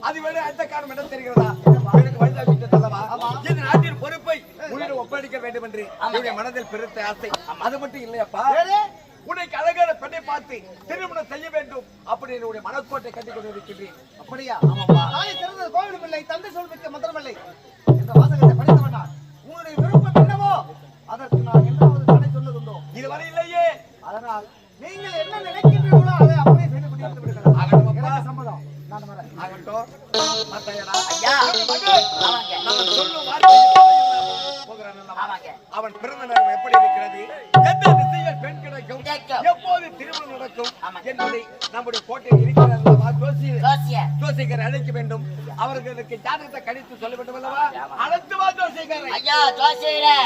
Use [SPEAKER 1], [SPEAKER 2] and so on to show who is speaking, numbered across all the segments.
[SPEAKER 1] அது வேணும் அந்த காரணம் என்ன தெரிகிறதா? எனக்கு வயதாகிவிட்டது அல்லவா? இந்த நாட்டின் பொறுப்பை உன்னிடம் ஒப்படைக்க வேண்டும் என்று என்னுடைய மனதில் பெருத்த ஆசை. அது மட்டும் இல்லையப்பா, உனக்கு அழகான பெண்ணை பார்த்து திருமணம் செய்ய வேண்டும் அப்படி என்னுடைய மனக்கோட்டை கட்டி கொண்டு இருக்கின்றேன்.
[SPEAKER 2] அப்படியா? தாயை திறந்தது கோவிலும் இல்லை, தந்தை சொல் மிக்க மந்திரமில்லை என்ற வாசகத்தை படித்து வேண்டாம். உங்களுடைய விருப்பம் என்னவோ அதற்கு நான் என்றாவது தடை சொன்னதுண்டோ?
[SPEAKER 1] இதுவரை இல்லையே.
[SPEAKER 2] அதனால் நீங்கள் என்ன நினைக்கின்றீர்களோ அதை அப்படியே செய்து கொண்டு விடுங்கள். எனக்கு சம்மதம். நான் வரேன்.
[SPEAKER 1] ஆகட்டும். மாத்தையடா.
[SPEAKER 3] ஐயா. ஆமாங்க.
[SPEAKER 1] நான் சொல்லும் வார்த்தையை போகிறான். அவன் பிறந்த நேரம் எப்படி இருக்கிறது? எந்த திசையில் பெண் கிடைக்கும்? எப்போது திருமணம் நடக்கும் என்பதை நம்முடைய கோட்டையில் இருக்கிற ஜோசிகரை அழைக்க வேண்டும். அவர்களுக்கு ஜாதகத்தை கணித்து சொல்ல வேண்டும் அல்லவா? அழைத்து வா ஜோசிகரை.
[SPEAKER 3] ஐயா ஜோசிகரே.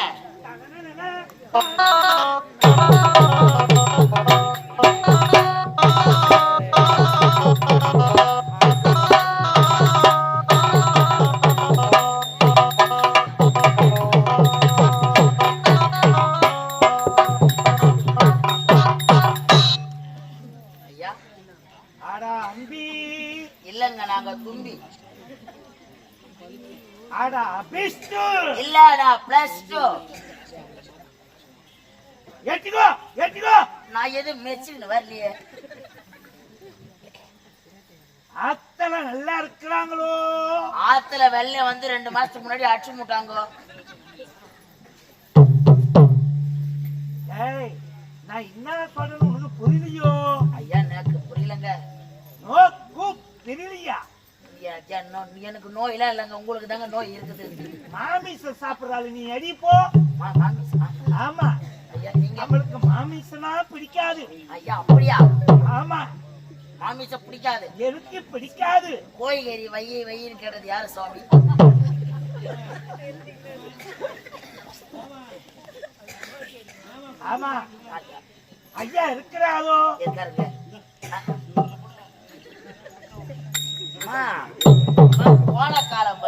[SPEAKER 3] இல்லங்க நாங்க தும்பி.
[SPEAKER 2] ஆடா பிஸ்டு
[SPEAKER 3] இல்லடா பிளஸ் 2.
[SPEAKER 2] ஏத்திகோ ஏத்திகோ.
[SPEAKER 3] நான் எது மெச்சின்னு வரலையே.
[SPEAKER 2] ஆத்தல நல்லா இருக்கறாங்களோ?
[SPEAKER 3] ஆத்துல வெள்ளை வந்து 2 மாசத்துக்கு முன்னாடி அடிச்சு முட்டாங்க.
[SPEAKER 2] ஏய் நான் என்ன சொல்றேன்னு உனக்கு புரியலையோ?
[SPEAKER 3] ஐயா எனக்கு புரியலங்க.
[SPEAKER 2] நோ கூப் தெரியலையா?
[SPEAKER 3] எனக்கு நோயெல்லாம் இல்லைங்க, உங்களுக்கு தாங்க நோய் இருக்குது.
[SPEAKER 2] மாமிச சாப்பிடுறாள் நீ அடி போ. ஆமா
[SPEAKER 3] ஐயா நீங்க
[SPEAKER 2] நம்மளுக்கு மாமிசனா பிடிக்காது.
[SPEAKER 3] ஐயா அப்படியா?
[SPEAKER 2] ஆமா
[SPEAKER 3] மாமிச பிடிக்காது.
[SPEAKER 2] எனக்கு பிடிக்காது.
[SPEAKER 3] கோழிகறி வையின்னு கேட்டது யாரு சுவாமி?
[SPEAKER 2] ஆமா ஐயா இருக்கிறாரோ?
[SPEAKER 3] இருக்காருங்க. போன காலம்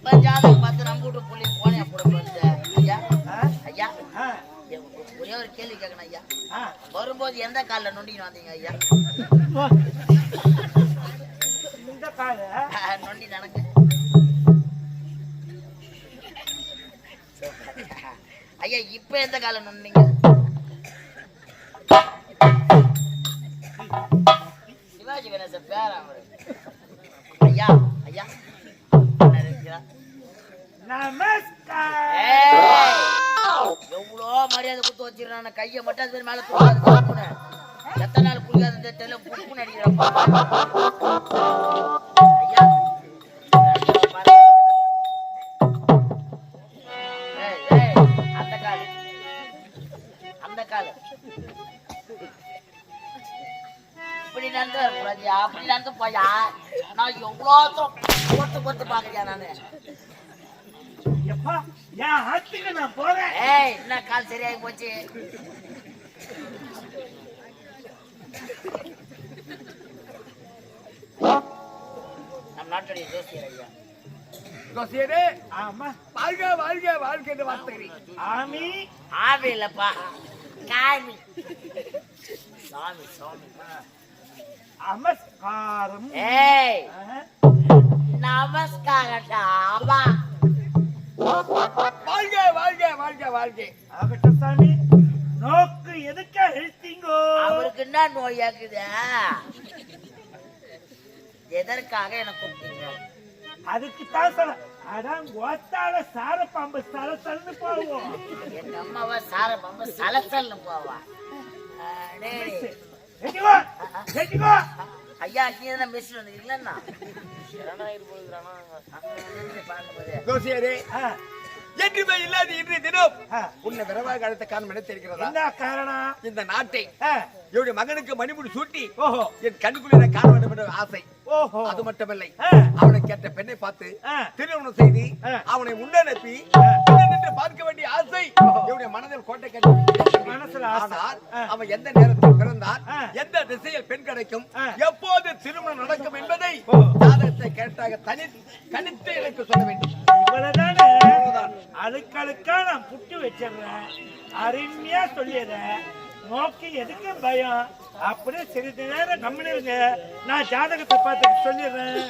[SPEAKER 3] பஞ்சாபம் பார்த்து நம்ம வீட்டு புள்ளி போனே போட. ஐயா ஐயா ஒரே ஒரு கேள்வி கேட்கணும் ஐயா. வரும்போது எந்த காலில் நொண்டின்னு வந்தீங்க ஐயா?
[SPEAKER 2] இந்த கால
[SPEAKER 3] நொண்டி நடக்கு. ஐயா இப்ப எந்த காலம் நொண்டிங்க? சிவாஜி கணேசன் பேரா அவரு. ஐயா ஐயா எவ்வளோ மரியாதை கொடுத்து வச்சிருக்கான கையை மட்டும் அது மேல தூக்காது. எத்தனை நாள் குளிக்காது தெரியல. புப்பு நடிக்கிறப்பா ஐயா. அந்த காலு அந்த காலு இப்படி நடந்து வரக்கூடாது. அப்படி நடந்து போயா. நான் எவ்வளோ பொறுத்து பொறுத்து பாக்குறியா நானு?
[SPEAKER 2] நான் போறேன்.
[SPEAKER 3] ஏய் என்ன கால் சரியாகி போச்சு. நம் நாட்டுடைய ஜோசியர் ஐயா.
[SPEAKER 1] ஜோசியரே.
[SPEAKER 2] ஆமா
[SPEAKER 1] வாழ்க வாழ்க வாழ்க என்று வார்த்தை.
[SPEAKER 2] ஆமி
[SPEAKER 3] ஆவி இல்லப்பா காமி. சாமி சாமி.
[SPEAKER 2] நமஸ்காரம்.
[SPEAKER 3] ஏய் நமஸ்காரடா. ஆமா
[SPEAKER 1] வாழ்க வாழ்க வாழ்க வாழ்க.
[SPEAKER 2] ஆகட்டும் சாமி. நோக்கு எதுக்கு எழுத்தீங்கோ?
[SPEAKER 3] அவருக்கு என்ன நோயாக்குது? எதற்காக எனக்கு கூப்பிட்டீங்க?
[SPEAKER 2] அதுக்கு தான் சொல்ல. அதான் ஒத்தால சார பாம்பு சலசல்னு போவோம்.
[SPEAKER 3] எங்க அம்மாவா சார பாம்பு சலசல்னு போவா? ஐயா நீ என்ன மிஸ் வந்துருக்கீங்களா?
[SPEAKER 1] ஜோசியரே என்றுமே இல்லாத இன்றைய தினம் உன்னை விரைவாக அழைத்த காரணம் என்ன தெரிகிறதா?
[SPEAKER 2] என்ன காரணம்?
[SPEAKER 1] இந்த நாட்டை என்னுடைய மகனுக்கு மணிமுடி சூட்டி என் கண்ணுக்குள்ள காண வேண்டும் என்ற ஆசை. அது மட்டுமில்லை, அவனை கேட்ட பெண்ணை பார்த்து திருமணம் செய்து அவனை முன்னனுப்பி பார்க்க வேண்டிய ஆசை என்னுடைய மனதில் கோட்டை கட்டி மனசுல. ஆனால் அவன் எந்த நேரத்தில் பிறந்தார், எந்த திசையில் பெண் கிடைக்கும், எப்போது திருமணம் நடக்கும் என்பதை ஜாதகத்தை கேட்டாக கணித்து எனக்கு சொல்ல வேண்டும்.
[SPEAKER 2] அழுக்கழுக்கா நான் புட்டு வச்சிடுறேன், அருமையா சொல்லிடுறேன்.
[SPEAKER 4] நோக்கி எதுக்கு பயம்? அப்படியே சிறிது நேரம் கம்முனிருங்க, நான் ஜாதகத்தை பார்த்து சொல்லிடுறேன்.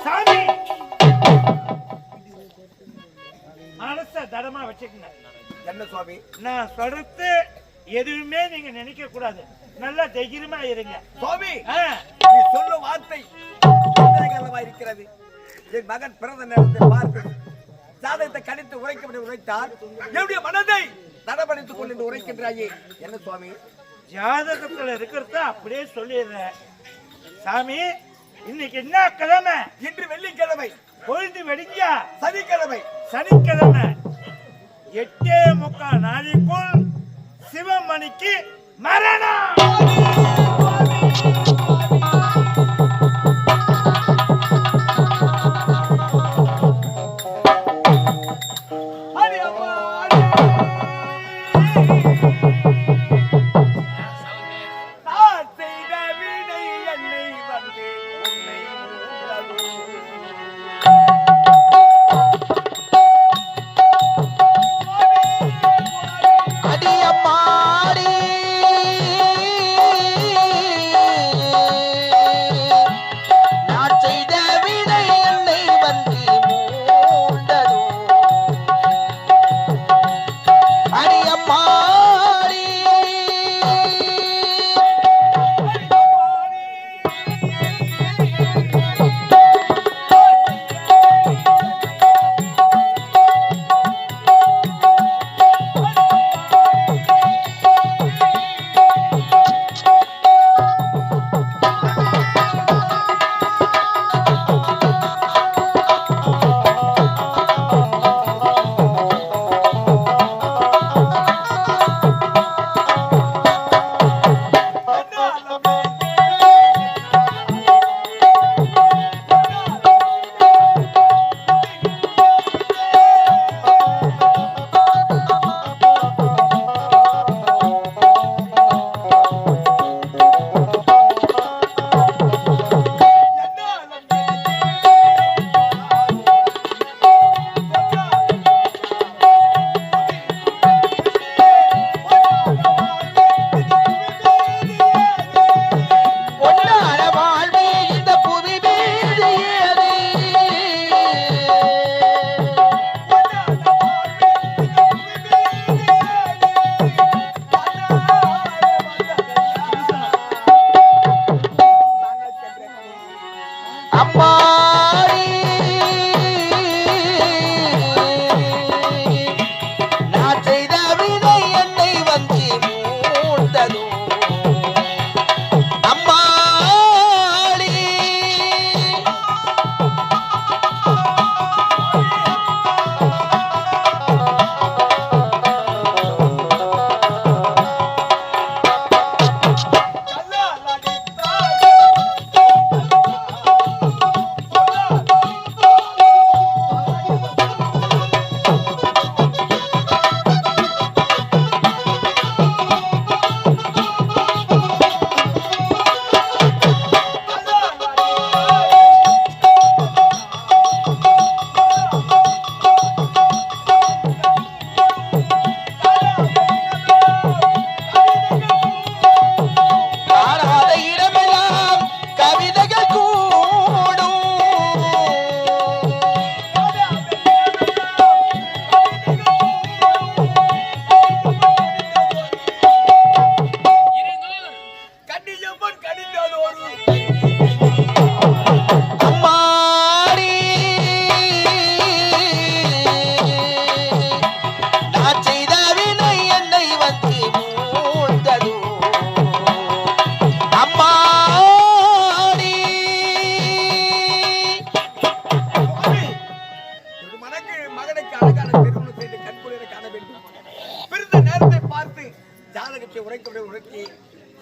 [SPEAKER 4] சாமி மனச தடமா வச்சுக்கங்க.
[SPEAKER 1] என்ன சுவாமி?
[SPEAKER 4] நான் சொல்றது எதுவுமே நீங்க நினைக்க கூடாது, நல்லா தைரியமா இருங்க.
[SPEAKER 1] சுவாமி நீ சொல்லும் வார்த்தை இருக்கிறது. என் மகன் பிறந்த நேரத்தை பார்த்து ஜாதகத்தை கணித்து உரைத்தால் என்னுடைய மனதை தடபடித்துக் கொண்டு உரைக்கின்றாயே. என்ன சுவாமி?
[SPEAKER 4] ஜாதகத்துல இருக்கிறத அப்படியே சொல்லிடுறேன். சாமி இன்னைக்கு என்ன கிழமை?
[SPEAKER 1] இன்று வெள்ளிக்கிழமை.
[SPEAKER 4] பொழுது வெடிஞ்சா
[SPEAKER 1] சனிக்கிழமை.
[SPEAKER 4] சனிக்கிழமை 8:45 நாளைக்குள் சிவமணிக்கு மரணம்.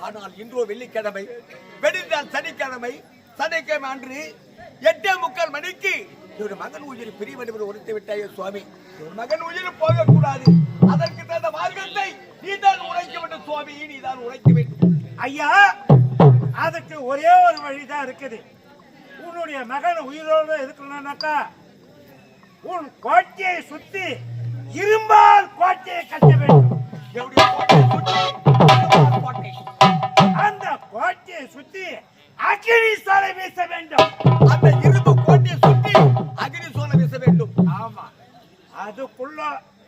[SPEAKER 1] ஆனால் இன்றோ வெள்ளிக்கிழமை, வெடிந்தால் சனிக்கிழமை. சனிக்கிழமை அன்று 8:45 மணிக்கு ஒரு மகன் உயிர் பிரிய வேண்டும் என்று உரைத்து விட்டாயே சுவாமி. ஒரு மகன் உயிர் போகக்கூடாது, அதற்கு தகுந்த மார்க்கத்தை நீதான் உரைக்க வேண்டும் சுவாமி, நீதான் உரைக்க வேண்டும்.
[SPEAKER 4] ஐயா, அதுக்கு ஒரே ஒரு வழிதான் இருக்குது. உன்னுடைய மகன் உயிரோடு இருக்கணும்னாக்கா உன் கோட்டையை சுத்தி இரும்பால் கோட்டையை கட்ட வேண்டும்.
[SPEAKER 1] என்னுடைய கோட்டையை சுற்றி இரும்பால் கோட்டை.
[SPEAKER 4] அந்த கோட்டையை சுத்தி அக்கினி சோலை வீச வேண்டும்.
[SPEAKER 1] அந்த இரும்பு கோட்டையை சுற்றி அக்னி சோலை வீச வேண்டும்.
[SPEAKER 4] ஆமா, அதுக்குள்ள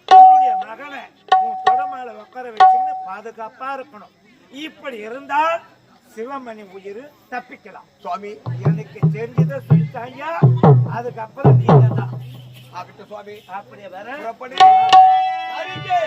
[SPEAKER 4] உன்னுடைய மகனை உன் தொடமால உட்கார வச்சுன்னு பாதுகாப்பா இருக்கணும். இப்படி இருந்தால் சிவமணி உயிர் தப்பிக்கலாம்.
[SPEAKER 1] சுவாமி
[SPEAKER 4] எனக்கு தெரிஞ்சதை சொல்லிட்டாங்க. அதுக்கப்புறம் நீங்க தான்
[SPEAKER 1] ஆகட்டும் சுவாமி.
[SPEAKER 4] அப்படியே வர
[SPEAKER 1] புறப்படு. அறிக்கை.